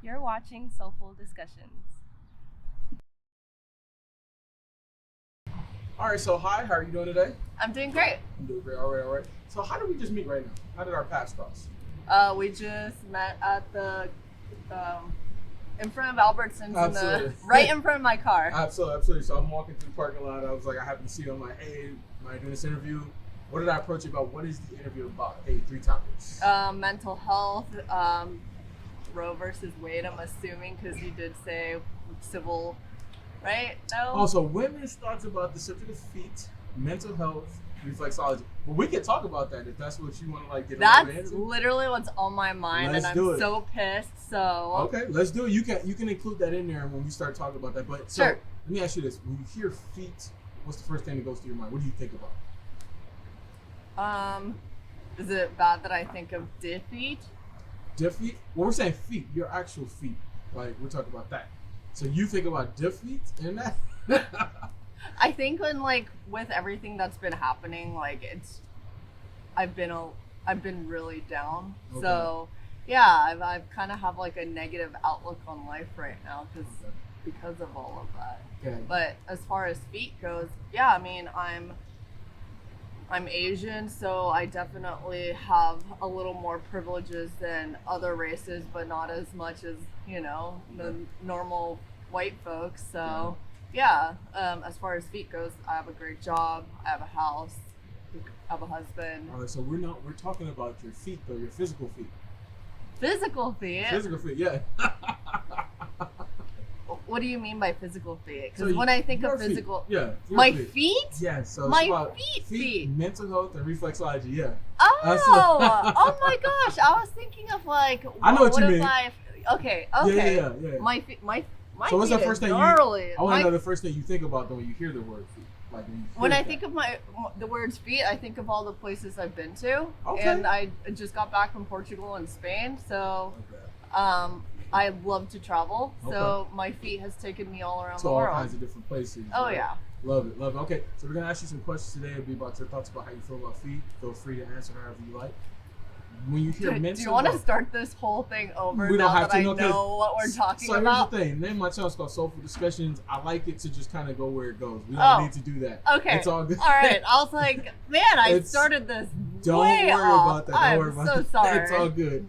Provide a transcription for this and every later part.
You're watching Soleful Discussions. All right, so hi, how are you doing today? I'm doing great. I'm doing great. All right. So how did we just meet right now? How did our paths cross? We just met at the in front of Albertsons, right in front of my car. Absolutely. So I'm walking through the parking lot. I was like, I happened to see you. I'm like, hey, am I doing this interview? What did I approach you about? What is the interview about? Hey, 3 topics. Mental health, Roe versus Wade, I'm assuming, because you did say civil, right? No? Also, women's thoughts about the subject of feet, mental health, reflexology. Well, we can talk about that if that's what you want to like get into. That's literally what's on my mind, and I'm so pissed. So okay, let's do it. You can include that in there when we start talking about that. But so sure. Let me ask you this: when you hear feet, what's the first thing that goes through your mind? What do you think about? Is it bad that I think of defeat? Defeat? Well, we're saying feet, your actual feet. Like, we're talking about that. So you think about defeat and that? I think when, like, with everything that's been happening, like, I've been really down. Okay. So, yeah, I've kind of have, like, a negative outlook on life right now because of all of that. Okay. But as far as feet goes, yeah, I mean, I'm Asian, so I definitely have a little more privileges than other races, but not as much as, the normal white folks. So yeah, as far as feet goes, I have a great job, I have a house, I have a husband. All right, so we're talking about your feet though, your physical feet. Physical feet? Physical feet, yeah. What do you mean by physical feet? Because when I think of physical, my feet? Yeah, so my feet, mental health, and reflexology. Yeah. Oh, oh my gosh! I was thinking of like. I know what you mean. Okay. Yeah. My feet. So what's the first thing gnarly. I want to know the first thing you think about when you hear the word feet. Like when I think of the words feet, I think of all the places I've been to, and I just got back from Portugal and Spain, so. I love to travel, so my feet has taken me all around the world. To all kinds of different places. Oh, right? yeah. Love it. Okay, so we're going to ask you some questions today. It'll be about your thoughts about how you feel about feet. Feel free to answer however you like. When you hear mental do you want to start this whole thing over we now don't have that to, I know what we're talking about? So here's the thing. Name my channel is called Soleful Discussions. I like it to just kind of go where it goes. We don't need to do that. Okay. It's all good. All right. I was like, man, I started this Don't way worry off. about that. Don't worry about I'm so that. sorry. It's all good.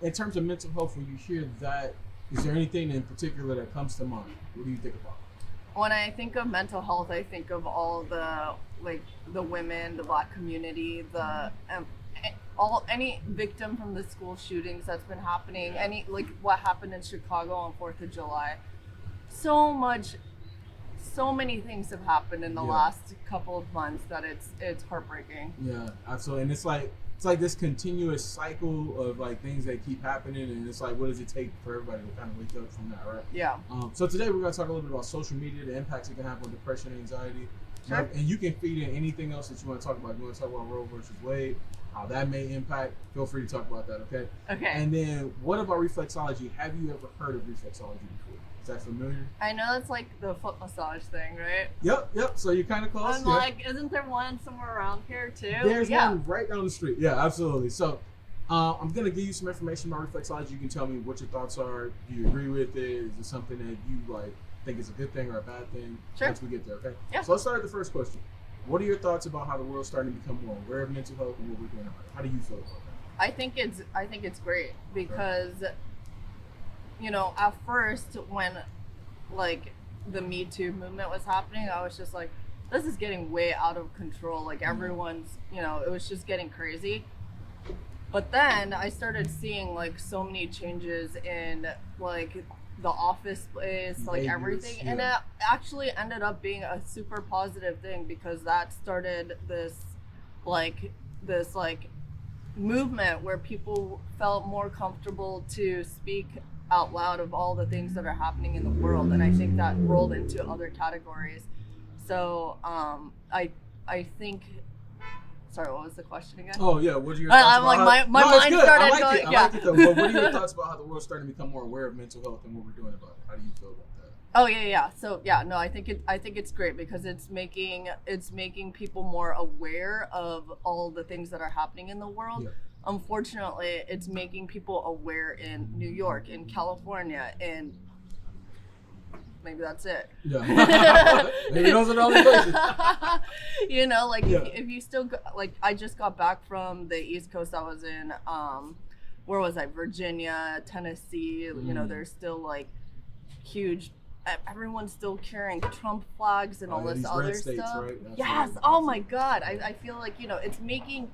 In terms of mental health, when you hear that, is there anything in particular that comes to mind? What do you think about? When I think of mental health, I think of all the women, the Black community, any victim from the school shootings that's been happening, what happened in Chicago on 4th of July. So many things have happened in the last couple of months that it's heartbreaking. Yeah, absolutely. And it's like this continuous cycle of like things that keep happening, and it's like, what does it take for everybody to kind of wake up from that, right? Yeah. So today we're going to talk a little bit about social media, the impacts it can have on depression, anxiety. Sure. And you can feed in anything else that you want to talk about. You want to talk about Roe versus Wade, how that may impact, feel free to talk about that, okay? Okay. And then what about reflexology? Have you ever heard of reflexology before? Is that familiar? I know it's like the foot massage thing, right? Yep. So you're kind of close. I'm like, isn't there one somewhere around here too? There's one right down the street. Yeah, absolutely. So I'm going to give you some information about reflexology. You can tell me what your thoughts are. Do you agree with it? Is it something that you like think is a good thing or a bad thing? Sure. Once we get there, okay? Yeah. So let's start with the first question. What are your thoughts about how the world's starting to become more aware of mental health and what we're doing about it? How do you feel about that? I think it's great because, at first when like the Me Too movement was happening, I was just like, this is getting way out of control. Like everyone's, it was just getting crazy. But then I started seeing like so many changes in like the office space, like everything. And it actually ended up being a super positive thing because that started this movement where people felt more comfortable to speak out loud of all the things that are happening in the world, and I think that rolled into other categories. So I think. Sorry, what was the question again? Oh yeah, what are your thoughts? I'm like my mind started going. I like it though. But what are your thoughts about how the world's starting to become more aware of mental health and what we're doing about it? How do you feel about that? Oh yeah. So no, I think it's great because it's making people more aware of all the things that are happening in the world. unfortunately, it's making people aware in New York, in California, and maybe that's it. Yeah. Maybe those are the only places. You know, like Yeah. if you still go, like I just got back from the East Coast. I was in where was I? Virginia, Tennessee. You know, there's still like huge. Everyone's still carrying Trump flags and all Yeah, this these other red states, stuff. right? Yes. Absolutely. Oh my God. I feel like, you know, it's making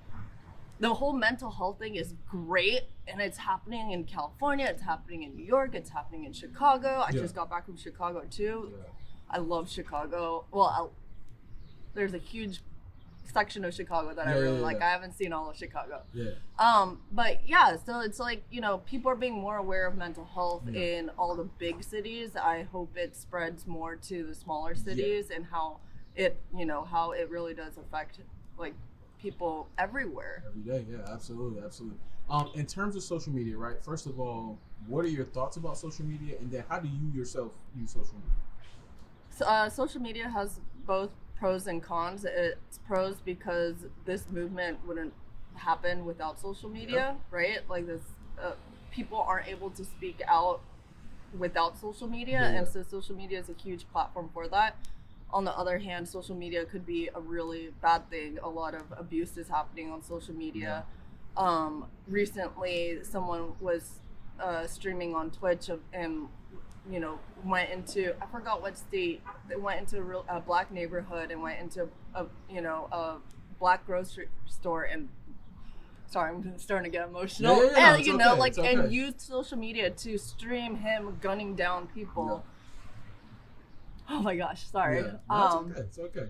the whole mental health thing is great, and it's happening in California, it's happening in New York, it's happening in Chicago. I just got back from Chicago too. Yeah. I love Chicago. Well, there's a huge section of Chicago that I really like. I haven't seen all of Chicago. Yeah. But yeah, so it's like, you know, people are being more aware of mental health in all the big cities. I hope it spreads more to the smaller cities and how it, you know, how it really does affect like people everywhere. Every day, yeah, absolutely. In terms of social media, right? First of all, what are your thoughts about social media, and then how do you yourself use social media? Social media has both pros and cons. It's pros because this movement wouldn't happen without social media, right? Like this, people aren't able to speak out without social media, and so social media is a huge platform for that. On the other hand, social media could be a really bad thing. A lot of abuse is happening on social media. Recently, someone was streaming on Twitch and, you know, went into, I forgot what state, they went into a black neighborhood and went into a black grocery store and, sorry, I'm starting to get emotional. And, you know, like, and used social media to stream him gunning down people. Oh my gosh, sorry. Yeah. No, it's okay.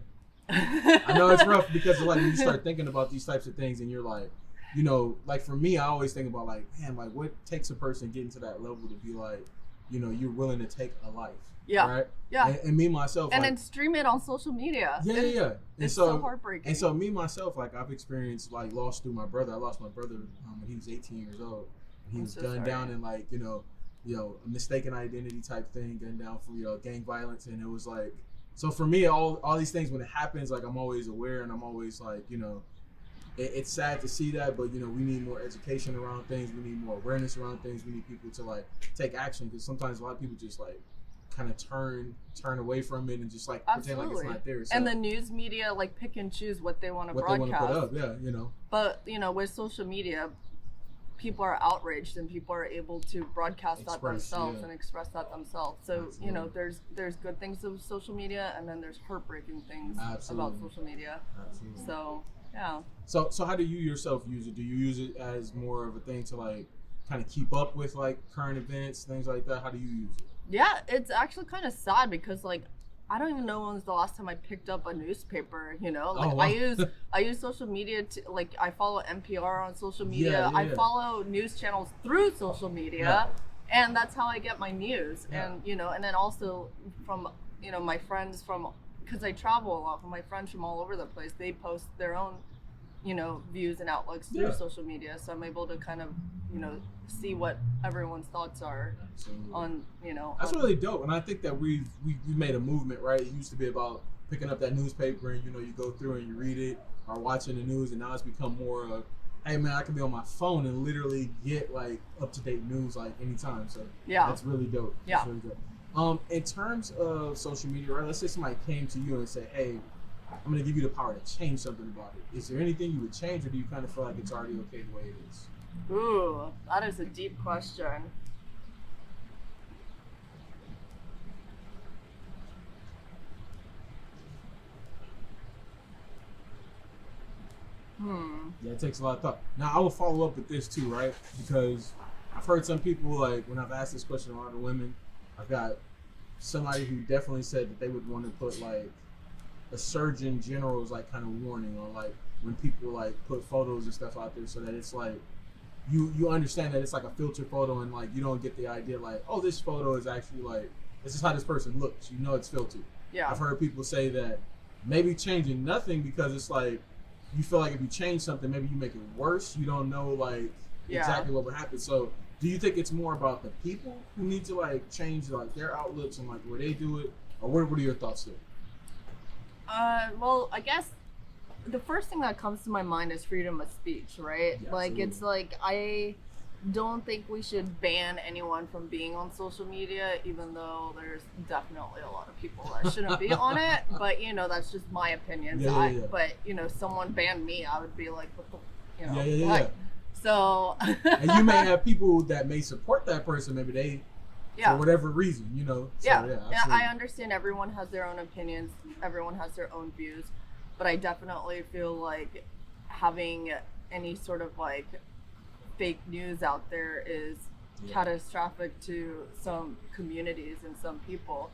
I know it's rough because like when you start thinking about these types of things and you're like, you know, like for me, I always think about like, man, like what takes a person getting to that level to be like, you know, you're willing to take a life. Yeah. Right? Yeah. And me, myself. And like, then stream it on social media. Yeah. It's so heartbreaking. And so me, myself, like I've experienced like loss through my brother. I lost my brother when he was 18 years old. He was gunned down in like, you know, a mistaken identity type thing, gunned down for, you know, gang violence. And it was like, so for me, all these things, when it happens, like I'm always aware and I'm always like, you know, it's sad to see that, but you know, we need more education around things. We need more awareness around things. We need people to like take action, because sometimes a lot of people just like kind of turn away from it and just like pretend like it's not there. So, and the news media like pick and choose what they want to broadcast. What they want to put up, you know. But you know, with social media, people are outraged and people are able to broadcast that themselves and express that themselves. So you know, there's good things of social media, and then there's heartbreaking things about social media. Absolutely. So yeah. So how do you yourself use it? Do you use it as more of a thing to like kind of keep up with like current events, things like that? How do you use it? Yeah, it's actually kind of sad because like I don't even know when was the last time I picked up a newspaper, you know? Like I use social media to, like, I follow NPR on social media. I follow news channels through social media, and that's how I get my news. And you know, and then also from, you know, my friends from, because I travel a lot, from my friends from all over the place, they post their own, you know, views and outlooks through social media. So I'm able to kind of, you know, see what everyone's thoughts are on, you know. That's really dope. And I think that we've made a movement, right? It used to be about picking up that newspaper and, you know, you go through and you read it, or watching the news, and now it's become more of, hey man, I can be on my phone and literally get like up-to-date news like anytime. So that's really dope. Yeah. That's really dope. In terms of social media, right, let's say somebody came to you and said, hey, I'm going to give you the power to change something about it. Is there anything you would change, or do you kind of feel like it's already okay the way it is? Ooh, that is a deep question. Yeah, it takes a lot of thought. Now, I will follow up with this too, right? Because I've heard some people, like, when I've asked this question to a lot of women, I've got somebody who definitely said that they would want to put, like, a Surgeon General's, like, kind of warning on, like, when people, like, put photos and stuff out there, so that it's, like, you understand that it's, like, a filter photo, and, like, you don't get the idea, like, oh, this photo is actually, like, this is how this person looks. You know it's filtered. Yeah. I've heard people say that maybe changing nothing, because it's, like, you feel like if you change something, maybe you make it worse. You don't know, like, exactly what would happen. So do you think it's more about the people who need to, like, change, like, their outlooks and, like, where they do it? Or what are your thoughts there? Well, I guess the first thing that comes to my mind is freedom of speech, right? Yeah, like, absolutely. it's like, I don't think we should ban anyone from being on social media, even though there's definitely a lot of people that shouldn't be on it. But, you know, that's just my opinion. Yeah. But, you know, someone banned me, I would be like, what the, you know, Yeah. So. And you may have people that may support that person. Maybe they, for whatever reason, you know. So, yeah, I understand everyone has their own opinions. Everyone has their own views. But I definitely feel like having any sort of like fake news out there is catastrophic to some communities and some people.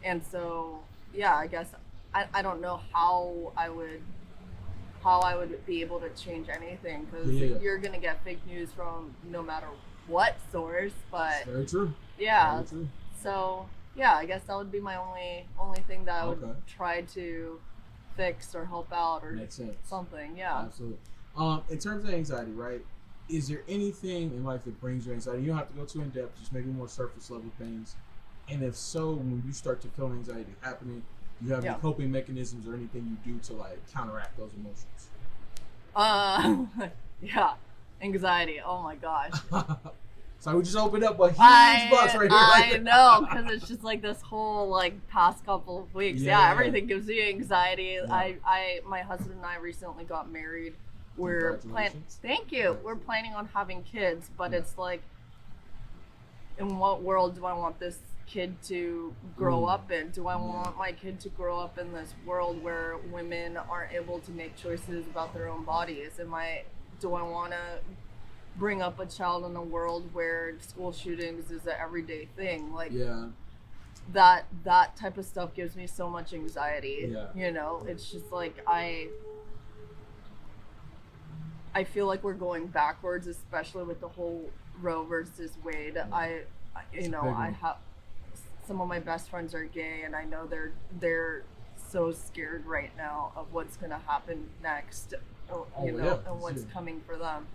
And so, yeah, I guess I don't know how I would be able to change anything, because you're gonna get fake news from no matter what source. But very true. Yeah. Very true. So yeah, I guess that would be my only thing that I would try to fix or help out or something. Yeah. Absolutely. In terms of anxiety, right? Is there anything in life that brings you anxiety? You don't have to go too in depth, just maybe more surface level things. And if so, when you start to feel anxiety happening, do you have any coping mechanisms or anything you do to like counteract those emotions? Yeah, anxiety. Oh my gosh. So we just opened up a huge box right here. I know, because it's just like this whole like past couple of weeks. Yeah, everything gives me anxiety. Yeah. My husband and I recently got married. Thank you. We're planning on having kids, but it's like, in what world do I want this kid to grow up in? Do I want my kid to grow up in this world where women aren't able to make choices about their own bodies? Do I want to bring up a child in a world where school shootings is an everyday thing? Like, that type of stuff gives me so much anxiety. You know, it's just like I feel like we're going backwards, especially with the whole Roe versus Wade. I have some of my best friends are gay, and I know they're so scared right now of what's gonna happen next, and what's coming for them.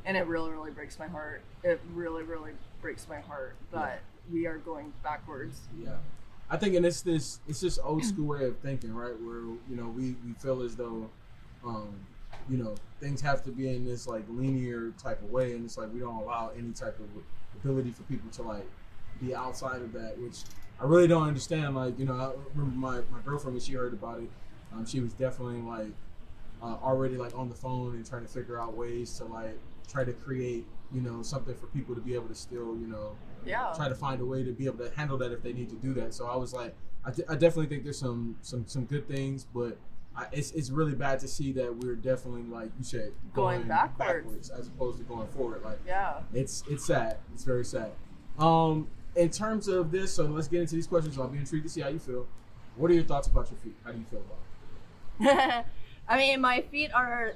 And it really, really breaks my heart. It really, really breaks my heart that we are going backwards. Yeah. I think, and it's this old school way of thinking, right? Where, you know, we feel as though, you know, things have to be in this like linear type of way, and it's like we don't allow any type of ability for people to like be outside of that, which I really don't understand. Like, you know, I remember my girlfriend, when she heard about it, she was definitely like already like on the phone and trying to figure out ways to like try to create, you know, something for people to be able to still, you know, try to find a way to be able to handle that if they need to do that. So I was like, I definitely think there's some good things, but it's really bad to see that we're definitely, like you said, going backwards as opposed to going forward. Like, it's sad. It's very sad. In terms of this, so let's get into these questions. I'll be intrigued to see how you feel. What are your thoughts about your feet? How do you feel about it? I mean, my feet are,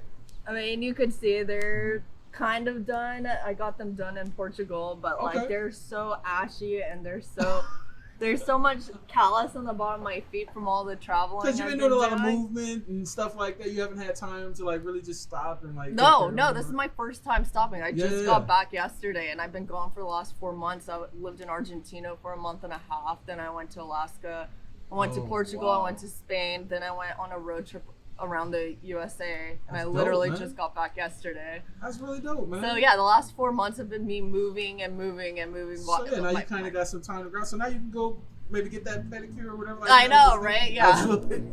you could see they're kind of done. I got them done in Portugal, but like they're so ashy, and there's so much callus on the bottom of my feet from all the traveling. Because you've been doing a lot of movement and stuff like that. You haven't had time to like really just stop and like. No, this is my first time stopping. I just got back yesterday, and I've been gone for the last 4 months. I lived in Argentina for a month and a half. Then I went to Alaska. I went to Portugal. I went to Spain. Then I went on a road trip around the USA, and I literally just got back yesterday. That's really dope, man. So yeah, the last 4 months have been me moving and moving and moving. So yeah, now you kind of got some time to grow. So now you can go maybe get that pedicure or whatever. Like I know, right? Yeah. Absolutely.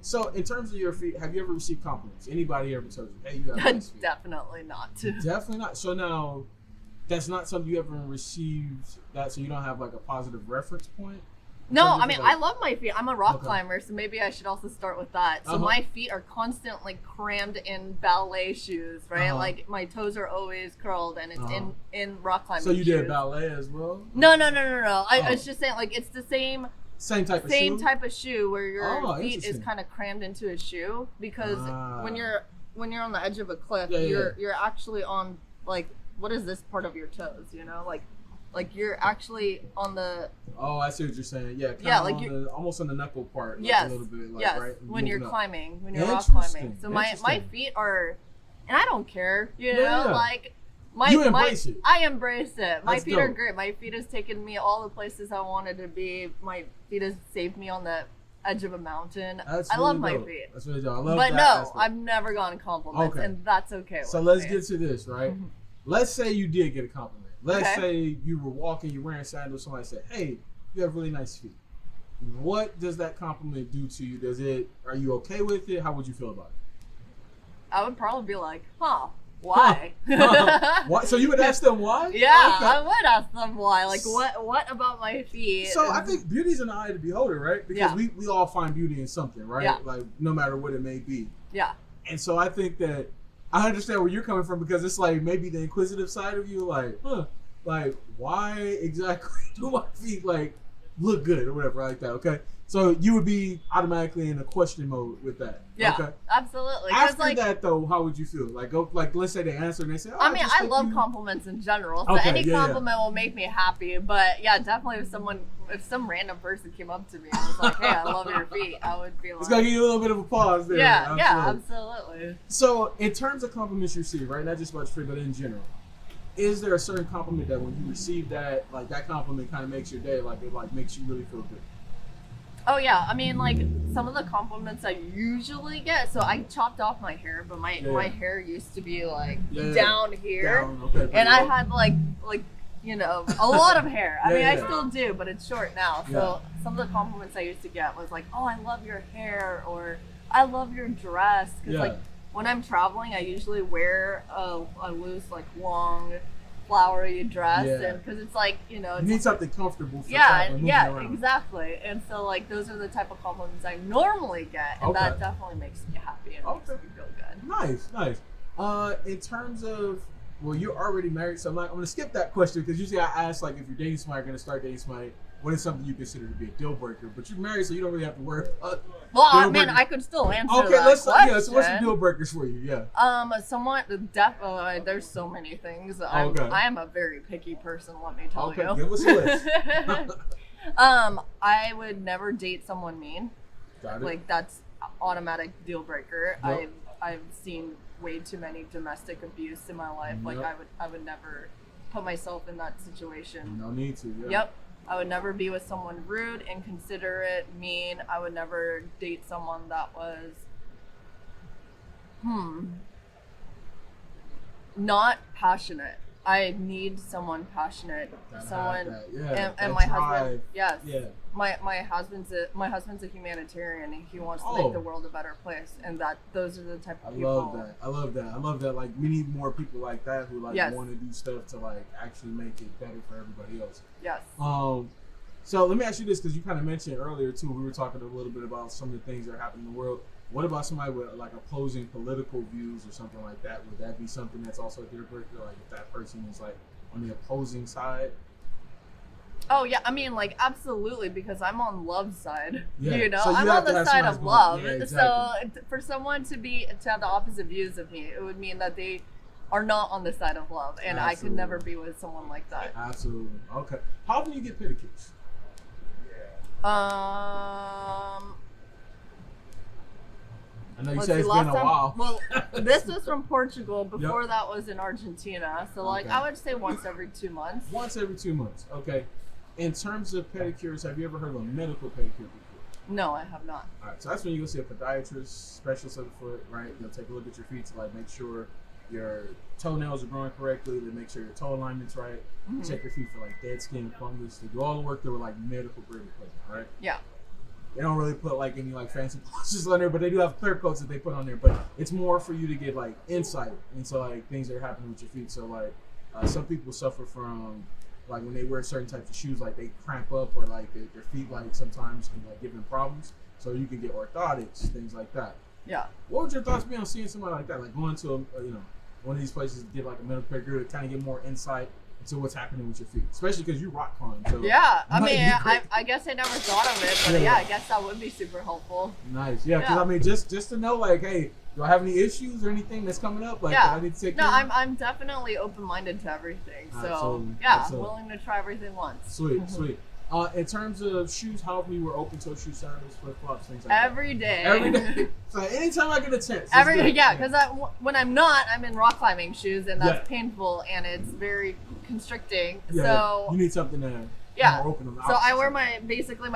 So in terms of your feet, have you ever received compliments? Anybody ever told you, "Hey, you got nice feet"? Definitely not. Definitely not. So now, that's not something you ever received. So you don't have like a positive reference point. No, I mean, I love my feet. I'm a rock climber, so maybe I should also start with that. So my feet are constantly crammed in ballet shoes, right? Like, my toes are always curled, and it's in rock climbing shoes. So you did ballet as well? No. I was just saying, like, it's the same type of shoe where your feet is kind of crammed into a shoe, because when you're on the edge of a cliff, you're actually on, like, what is this part of your toes, you know? Like you're actually on the. Oh, I see what you're saying. Yeah, like almost on the knuckle part. Like a little bit, like, right? When you're climbing, when you're rock climbing. So my feet are, and I don't care, you know, like you embrace it. I embrace it. My feet are dope. great. My feet has taken me all the places I wanted to be. My feet has saved me on the edge of a mountain. That's I really love my dope. feet. That's really dope. I love But that no, aspect. I've never gotten compliments, Okay. and that's okay. So with let's me. get to this, right? Let's say you did get a compliment. Let's Okay. say you were walking, you're wearing sandals, somebody said, "Hey, you have really nice feet." What does that compliment do to you? Are you okay with it? How would you feel about it? I would probably be like, why? Why? So you would ask them why? Yeah, Okay. I would ask them why. Like, what about my feet? So I think beauty's in the eye of the beholder, right? Because Yeah. we all find beauty in something, right? Yeah. Like no matter what it may be. Yeah. And so I think that I understand where you're coming from because it's like maybe the inquisitive side of you, like, like why exactly do my feet like look good or whatever like that? Okay, so you would be automatically in a question mode with that. Yeah, Okay. absolutely. 'Cause, After like, that though, how would you feel? Like let's say they answer and they say, I mean, just I think love you- compliments in general, so Okay, any yeah, compliment will make me happy. But yeah, definitely if some random person came up to me and was like, "Hey, I love your feet," I would be like, It's gonna give you a little bit of a pause there. yeah, Absolutely. absolutely. So, in terms of compliments you receive, right, not just about your feet, but in general, is there a certain compliment that when you receive that, like that compliment kind of makes your day, like it like makes you really feel good? Oh yeah, I mean, like some of the compliments I usually get. So I chopped off my hair, but my hair used to be like down here, Down, okay, and I had like you know a lot of hair. I mean, I Yeah. still do, but it's short now. So some of the compliments I used to get was like, "Oh, I love your hair," or "I love your dress," because like when I'm traveling, I usually wear a loose, like long, flowery dress, and because it's like you know, you need something comfortable for yeah, traveling, moving around. exactly. And so like those are the type of compliments I normally get, and that definitely makes me happy and makes me feel good. Nice. In terms of, well, you're already married, so I'm gonna skip that question because usually I ask like if you're dating somebody, gonna start dating somebody, what is something you consider to be a deal breaker? But you're married, so you don't really have to worry about. Well, I deal mean, breakers. I could still answer Okay, that let's question. so what's some deal breakers for you? Yeah. Somewhat definitely. There's so many things. I am a very picky person. Let me tell you. Give us a list. I would never date someone mean. Got it. Like that's automatic deal breaker. Yep. I've seen way too many domestic abuse in my life. Like I would never put myself in that situation. No need to. Yeah. Yep. I would never be with someone rude, inconsiderate, mean. I would never date someone that was not passionate. I need someone passionate. And my husband. Yes. Yeah. My husband's a humanitarian, and he wants to make the world a better place. And those are the type of people. I love that. Like we need more people like that who like want to do stuff to like actually make it better for everybody else. Yes. So let me ask you this, because you kind of mentioned earlier too. We were talking a little bit about some of the things that are happening in the world. What about somebody with like opposing political views or something like that? Would that be something that's also a deal breaker? Like if that person is like on the opposing side? Oh yeah, I mean like absolutely, because I'm on love's side. Yeah. You know, So I'm on the side of love. Yeah, exactly. So for someone to have the opposite views of me, it would mean that they are not on the side of love, and I could never be with someone like that. Absolutely. Okay. How often do you get pedicures? I know you said it's been a while. Well, this was from Portugal. Before that was in Argentina. So like I would say once every 2 months. Once every 2 months. Okay. In terms of pedicures, have you ever heard of a medical pedicure before? No, I have not. All right. So that's when you go see a podiatrist, specialist of the foot, right? They'll take a look at your feet to like make sure your toenails are growing correctly. They make sure your toe alignment's right. Mm-hmm. Check your feet for like dead skin, fungus. They do all the work that were like medical grade equipment, right? Yeah. They don't really put like any like fancy glosses on there, but they do have clear coats that they put on there. But it's more for you to get like insight into like things that are happening with your feet. So like some people suffer from like when they wear certain types of shoes, like they cramp up or like their feet like sometimes can like give them problems. So you can get orthotics, things like that. Yeah. What would your thoughts be on seeing somebody like that, like going to a, one of these places to get like a medical pedicure to kind of get more insight into what's happening with your feet, especially because you rock climb. So yeah, I mean, I guess I never thought of it, but yeah, I guess that would be super helpful. Nice, yeah. Because I mean, just to know, like, hey, do I have any issues or anything that's coming up? Like, I need to take care of? I'm definitely open-minded to everything. So Absolutely. I'm willing to try everything once. Sweet, sweet. In terms of shoes, how often you were open toe shoe sandals, flip flops, things like that? Every day. Every day. So anytime I get a chance. Because when I'm not, I'm in rock climbing shoes, and that's painful and it's very constricting. Yeah, so you need something to more open them. So I wear my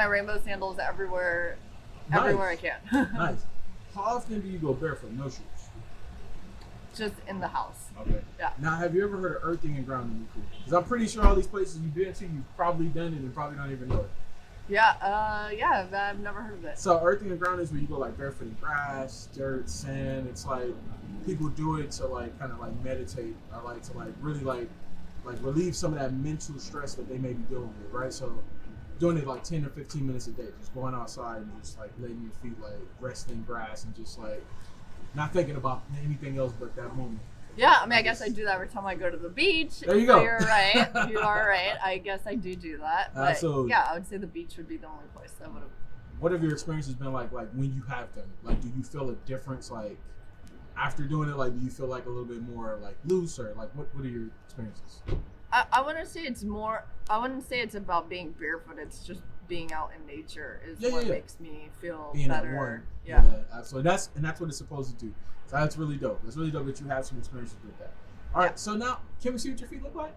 rainbow sandals everywhere. everywhere I can. Nice. How often do you go barefoot? No shoes? Just in the house. Okay. Yeah. Now, have you ever heard of earthing and grounding? Because I'm pretty sure all these places you've been to, you've probably done it and probably don't even know it. Yeah, I've never heard of it. So earthing and grounding is where you go like barefoot in grass, dirt, sand. It's like people do it to like kind of like meditate or like to like really like relieve some of that mental stress that they may be dealing with, right? So doing it like 10 or 15 minutes a day, just going outside and just like letting your feet like rest in grass and just like not thinking about anything else but that moment. Yeah, I mean, I guess I do that every time I go to the beach. There you so go. You're right. You are right. I guess I do that. But Absolutely. yeah, I would say the beach would be the only place I would have. What have your experiences been like when you have done it? Like, do you feel a difference like after doing it? Like, do you feel like a little bit more like loose or like what are your experiences? I wouldn't say it's more. I wouldn't say it's about being barefoot. It's just being out in nature is what makes me feel being better. at one. Yeah, absolutely. That's what it's supposed to do. So that's really dope. That's really dope that you have some experiences with that. All right. So now, can we see what your feet look like?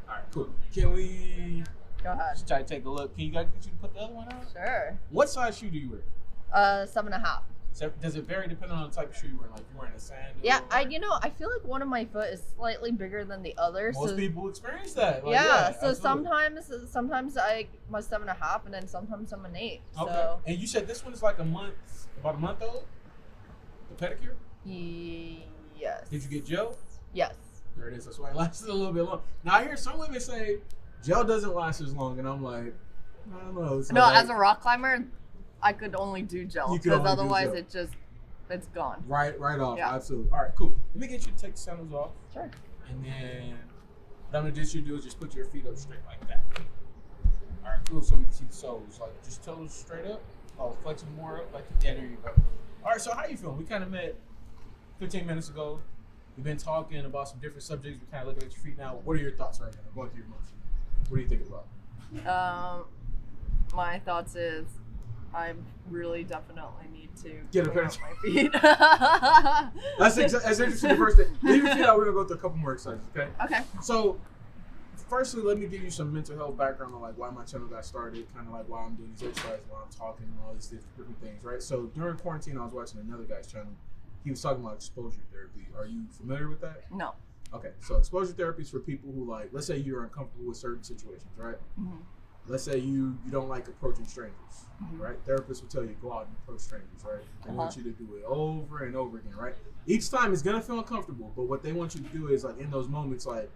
All right. Cool. Can we? Go ahead. Just try to take a look. Can you guys get you to put the other one on? Sure. What size shoe do you wear? 7.5. So does it vary depending on the type of shoe you're wearing? Like you're wearing a sandal? Yeah, I feel like one of my foot is slightly bigger than the other. Most people experience that. Like, so absolutely. sometimes I my 7.5, and then sometimes I'm an 8. Okay. So. And you said this one is like about a month old? The pedicure? Yes. Did you get gel? Yes. There it is. That's why it lasted a little bit long. Now I hear some women say gel doesn't last as long, and I'm like, I don't know. So no, like, as a rock climber, I could only do gel because otherwise it's gone. Right off. Yeah. Absolutely. All right, cool. Let me get you to take the sandals off. Sure. And then what I'm gonna get you to do is just put your feet up straight like that. All right, cool. So we can see the soles, like just toes straight up. Oh, flex them more up, like yeah. There you go. All right. So how you feeling? We kind of met 15 minutes ago. We've been talking about some different subjects. We're kind of looking at your feet now. What are your thoughts right now? Going through your emotions. What do you think about? My thoughts is I really definitely need to Get a clean pair up my feet. That's interesting. The first thing. Leave your feet out. We're gonna go through a couple more exercises. Okay. Okay. So, firstly, let me give you some mental health background on like why my channel got started, kind of like why I'm doing these exercises, why I'm talking, and all these different things, right? So during quarantine, I was watching another guy's channel. He was talking about exposure therapy. Are you familiar with that? No. Okay. So exposure therapy is for people who like, let's say you're uncomfortable with certain situations, right? Mm-hmm. Let's say you don't like approaching strangers, Mm-hmm. right? Therapists will tell you go out and approach strangers, right? They want you to do it over and over again, right? Each time it's gonna feel uncomfortable, but what they want you to do is like in those moments, like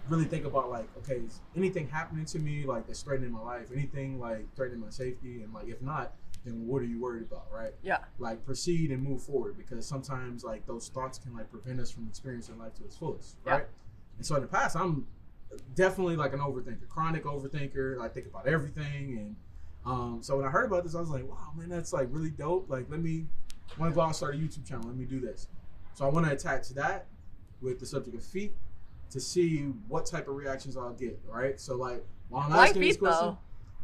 really think about like, okay, is anything happening to me like that's threatening my life? Anything like threatening my safety? And like if not, then what are you worried about, right? Yeah. Like proceed and move forward because sometimes like those thoughts can like prevent us from experiencing life to its fullest, right? Yeah. And so in the past, I'm definitely like an overthinker, chronic overthinker. I think about everything, and so when I heard about this, I was like, wow, man, that's like really dope. Like, I want to go out and start a YouTube channel. Let me do this. So I want to attach that with the subject of feet to see what type of reactions I'll get, right? So like while I'm asking this question,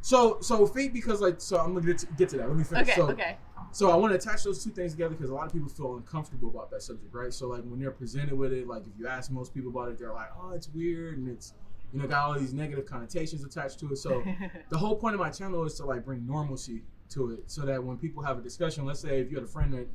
so feet because like so I'm gonna get to that. Let me finish. Okay. So I want to attach those two things together because a lot of people feel uncomfortable about that subject, right? So like when they're presented with it, like if you ask most people about it, they're like, oh, it's weird and it's, you know, got all these negative connotations attached to it. So the whole point of my channel is to like bring normalcy to it so that when people have a discussion, let's say if you had a friend that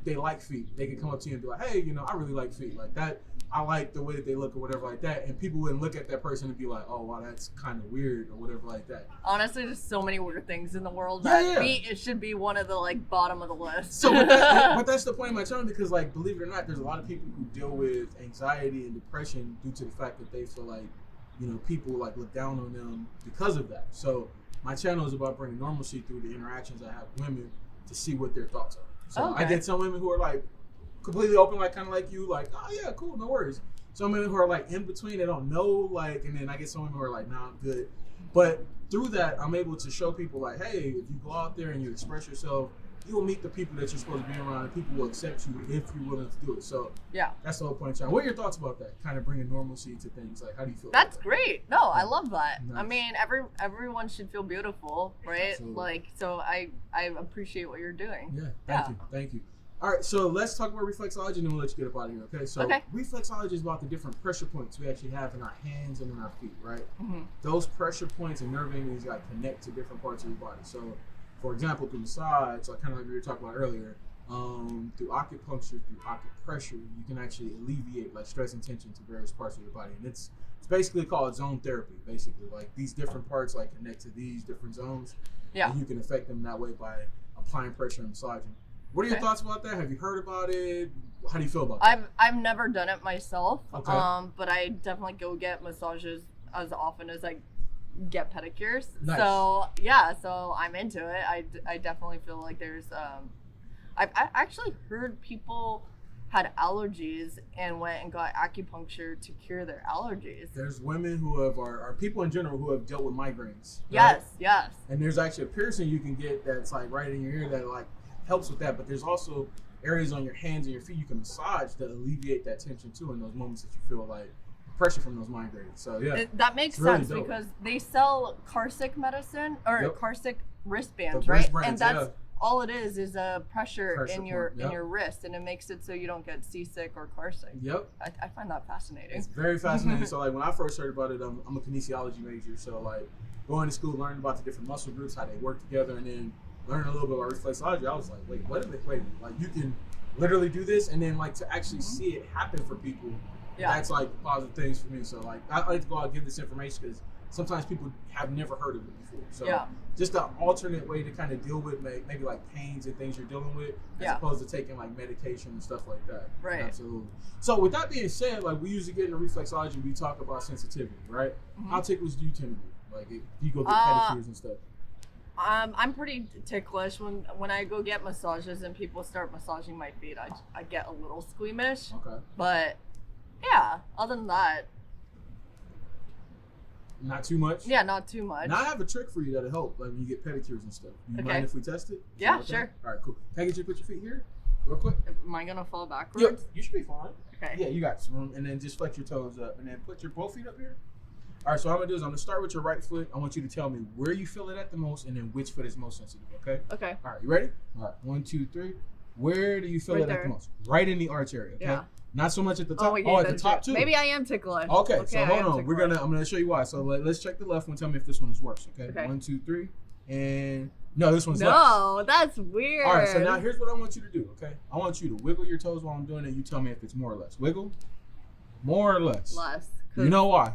they like feet, they can come up to you and be like, hey, you know, I really like feet like that. I like the way that they look or whatever like that. And people wouldn't look at that person and be like, oh, wow, that's kind of weird or whatever like that. Honestly, there's so many weird things in the world feet, it should be one of the like bottom of the list. So, but that's the point of my channel because like, believe it or not, there's a lot of people who deal with anxiety and depression due to the fact that they feel like, you know, people like look down on them because of that. So my channel is about bringing normalcy through the interactions I have with women to see what their thoughts are. So I get some women who are like completely open, like kind of like you, like, oh yeah, cool, no worries. Some women who are like in between, they don't know, like, and then I get some women who are like, nah, I'm good. But through that, I'm able to show people like, hey, if you go out there and you express yourself, you will meet the people that you're supposed to be around, and people will accept you if you're willing to do it. So yeah, that's the whole point of channel. What are your thoughts about that? Kind of bringing normalcy to things. Like, how do you feel? That's about great. No, I love that. Nice. I mean, everyone should feel beautiful, right? Absolutely. Like, so I appreciate what you're doing. Yeah, thank you. All right, so let's talk about reflexology, and then we'll let you get up out of here. Okay, so reflexology is about the different pressure points we actually have in our hands and in our feet, right? Mm-hmm. Those pressure points and nerve endings got connect to different parts of your body. So For example, through massage, like kind of like we were talking about earlier, through acupuncture, through acupressure, you can actually alleviate like stress and tension to various parts of your body, and it's basically called zone therapy. Basically, like these different parts like connect to these different zones, and you can affect them that way by applying pressure and massaging. What are your thoughts about that? Have you heard about it? How do you feel about that? I've never done it myself, but I definitely go get massages as often as I get pedicures. Nice. So I'm into it. I definitely feel like there's I actually heard people had allergies and went and got acupuncture to cure their allergies. There's women who have are people in general who have dealt with migraines. Yes, right? yes. And there's actually a piercing you can get that's like right in your ear that like helps with that. But there's also areas on your hands and your feet you can massage to alleviate that tension too in those moments that you feel like pressure from those migraines. So yeah, that makes sense really because they sell Carsick medicine or Carsick wristbands, right? And that's all it is a pressure in your in your wrist, and it makes it so you don't get seasick or carsick. Yep. I find that fascinating. It's very fascinating. So like when I first heard about it, I'm a kinesiology major, so like going to school, learning about the different muscle groups, how they work together, and then learning a little bit about reflexology, I was like, wait, what? Wait, like you can literally do this, and then like to actually see it happen for people. Yeah. That's like positive things for me. So like I like to go out and give this information because sometimes people have never heard of it before. So just an alternate way to kind of deal with maybe like pains and things you're dealing with as opposed to taking like medication and stuff like that. Right. Absolutely. So with that being said, like we usually get into reflexology, we talk about sensitivity, right? How ticklish do you tend to be? Like if you go get pedicures and stuff. I'm pretty ticklish when I go get massages and people start massaging my feet. I get a little squeamish. Okay. But yeah, other than that, not too much? Yeah, not too much. Now I have a trick for you that'll help, like when you get pedicures and stuff. You mind if we test it? Yeah, sure. All right, cool. Can I get you to put your feet here real quick? Am I going to fall backwards? Yep, you should be fine. Okay. Yeah, you got some room. And then just flex your toes up. And then put your both feet up here. All right, so what I'm going to do is I'm going to start with your right foot. I want you to tell me where you feel it at the most and then which foot is most sensitive, okay? Okay. All right, you ready? All right, 1, 2, 3. Where do you feel it at the most? Right in the arch area, okay? Yeah. Not so much at the top. Oh, at the top too. Maybe I am ticklish. Okay, so hold on. I'm gonna show you why. So let's check the left one. Tell me if this one is worse. Okay. 1, 2, 3, and no, this one's less. No, that's weird. All right. So now here's what I want you to do. Okay. I want you to wiggle your toes while I'm doing it. You tell me if it's more or less. Wiggle. More or less. Less. You know why?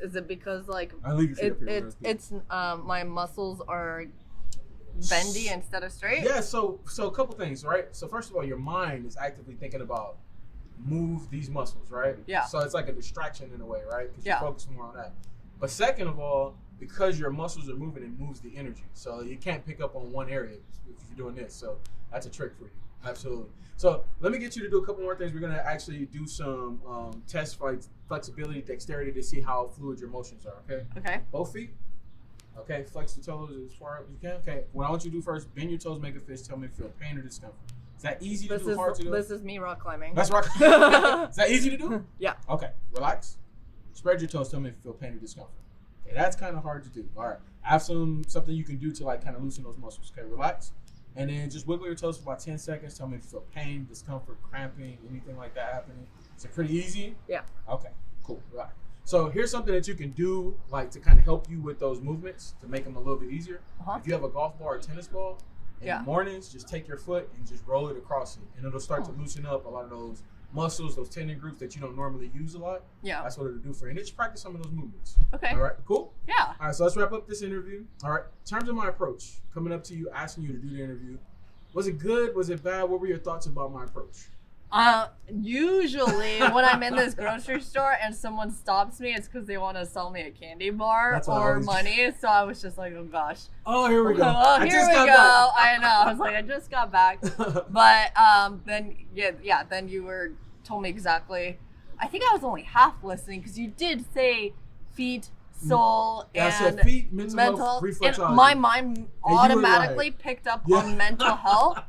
Is it because like I leave your feet up here, it's my muscles are bendy instead of straight? Yeah. So a couple things, right? So first of all, your mind is actively thinking about move these muscles, right? Yeah. So it's like a distraction in a way, right? Because you focus more on that. But second of all, because your muscles are moving, it moves the energy. So you can't pick up on one area if you're doing this. So that's a trick for you. Absolutely. So let me get you to do a couple more things. We're going to actually do some tests for flexibility, dexterity to see how fluid your motions are, okay? Okay. Both feet. Okay, flex the toes as far up as you can. Okay, what I want you to do first, bend your toes, make a fist. Tell me if you feel pain or discomfort. Is that easy to do? Hard to do? This is me rock climbing. That's rock climbing. Is that easy to do? Yeah. Okay, relax. Spread your toes. Tell me if you feel pain or discomfort. Okay, that's kind of hard to do. All right, I have something you can do to like kind of loosen those muscles. Okay, relax. And then just wiggle your toes for about 10 seconds. Tell me if you feel pain, discomfort, cramping, anything like that happening. Is it pretty easy? Yeah. Okay, cool. Relax. So here's something that you can do like to kind of help you with those movements to make them a little bit easier. If you have a golf ball or tennis ball, in the mornings, just take your foot and just roll it across it. And it'll start to loosen up a lot of those muscles, those tendon groups that you don't normally use a lot. Yeah. That's what it'll do for you. And then just practice some of those movements. Okay. All right, cool? Yeah. All right, so let's wrap up this interview. All right, in terms of my approach, coming up to you, asking you to do the interview, was it good? Was it bad? What were your thoughts about my approach? Usually when I'm in this grocery store and someone stops me, it's because they want to sell me a candy bar or money. So I was just like, oh gosh. Oh, here we go. Oh, here we go. I know. I was like, I just got back. But then you told me exactly. I think I was only half listening because you did say feet, soul, and feet, mental health, reflexology. And my mind automatically picked up on mental health.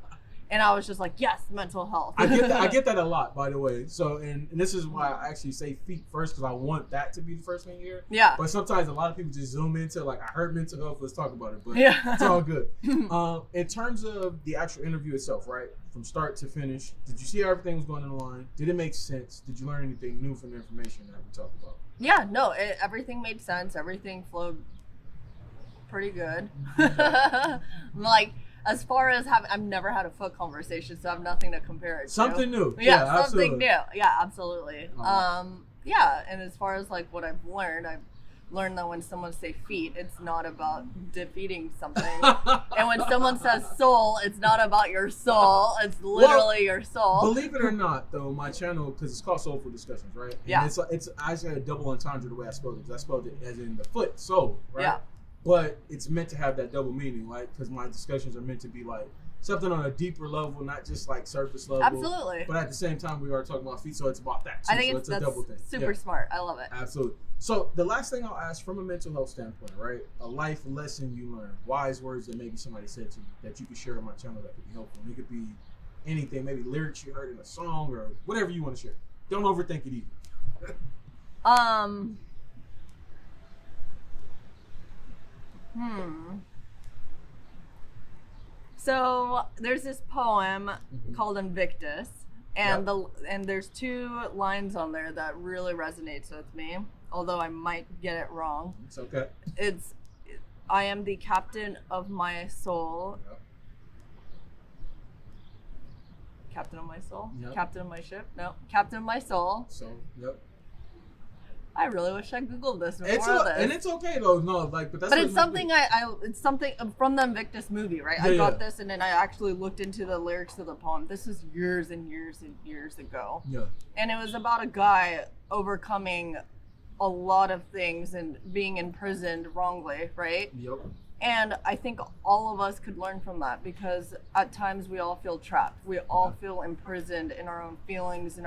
And I was just like, yes, mental health. I get that a lot, by the way. So, and this is why I actually say feet first, because I want that to be the first thing here. Yeah. But sometimes a lot of people just zoom into, like, I heard mental health, let's talk about it. But it's all good. In terms of the actual interview itself, right, from start to finish, did you see how everything was going in line? Did it make sense? Did you learn anything new from the information that we talked about? Yeah, no, everything made sense. Everything flowed pretty good. Like, as far as I've never had a foot conversation, so I have nothing to compare it to. Something new. Yeah, something absolutely. new. Yeah, absolutely. Yeah, and as far as like what I've learned that when someone say feet, it's not about defeating something. And when someone says soul, it's not about your soul. It's literally your soul. Believe it or not, though, my channel, because it's called Soulful Discussions, right? And yeah. It's I actually had a double entendre the way I spelled it. Because I spelled it as in the foot, soul, right? Yeah. But it's meant to have that double meaning, right? Because my discussions are meant to be like something on a deeper level, not just like surface level. Absolutely. But at the same time, we are talking about feet, so it's about that too. I think so it's a double thing. Super smart. I love it. Absolutely. So the last thing I'll ask from a mental health standpoint, right? A life lesson you learned, wise words that maybe somebody said to you that you could share on my channel that could be helpful. And it could be anything, maybe lyrics you heard in a song or whatever you want to share. Don't overthink it either. So there's this poem called Invictus, and and there's 2 lines on there that really resonates with me, although I might get it wrong. It's okay. It's I am the captain of my soul. Yep. Captain of my soul? Yep. Captain of my ship? No. Captain of my soul. So, yep. I really wish I Googled this before this. And it's okay though, no, like, but that's. But it's something it's something from the Invictus movie, right? I got this, and then I actually looked into the lyrics of the poem. This is years and years and years ago. Yeah. And it was about a guy overcoming a lot of things and being imprisoned wrongly, right? Yep. And I think all of us could learn from that, because at times we all feel trapped. We all feel imprisoned in our own feelings,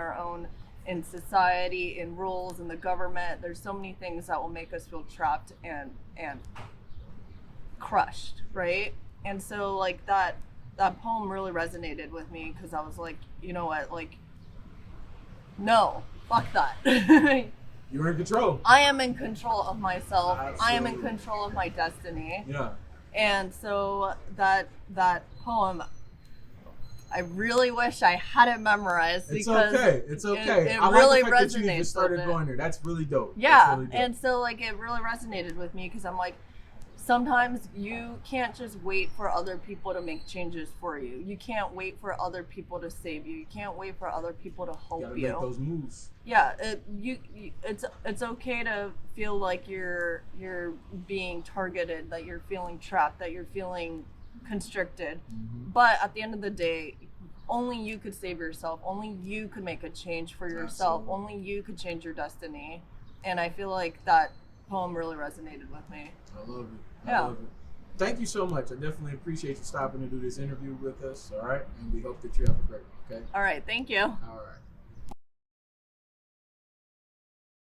in society, in rules, in the government. There's so many things that will make us feel trapped and crushed, right? And so like that poem really resonated with me, because I was like, you know what, like, no, fuck that. You're in control. I am in control of myself. Absolutely. I am in control of my destiny. Yeah. And so that poem, I really wish I had it memorized. It's because okay. It's okay. It I really like the fact that you resonates just started with going there. That's really dope. Yeah, That's really dope. and so like it really resonated with me, because I'm like, sometimes you can't just wait for other people to make changes for you. You can't wait for other people to save you. You can't wait for other people to help you. Gotta you. make those moves. Yeah, it's okay to feel like you're being targeted, that you're feeling trapped, that you're feeling constricted. Mm-hmm. But at the end of the day, only you could save yourself. Only you could make a change for yourself. Absolutely. Only you could change your destiny. And I feel like that poem really resonated with me. I love it. I love it. Thank you so much. I definitely appreciate you stopping to do this interview with us. All right, and we hope that you have a great one. Okay. All right. Thank you. All right.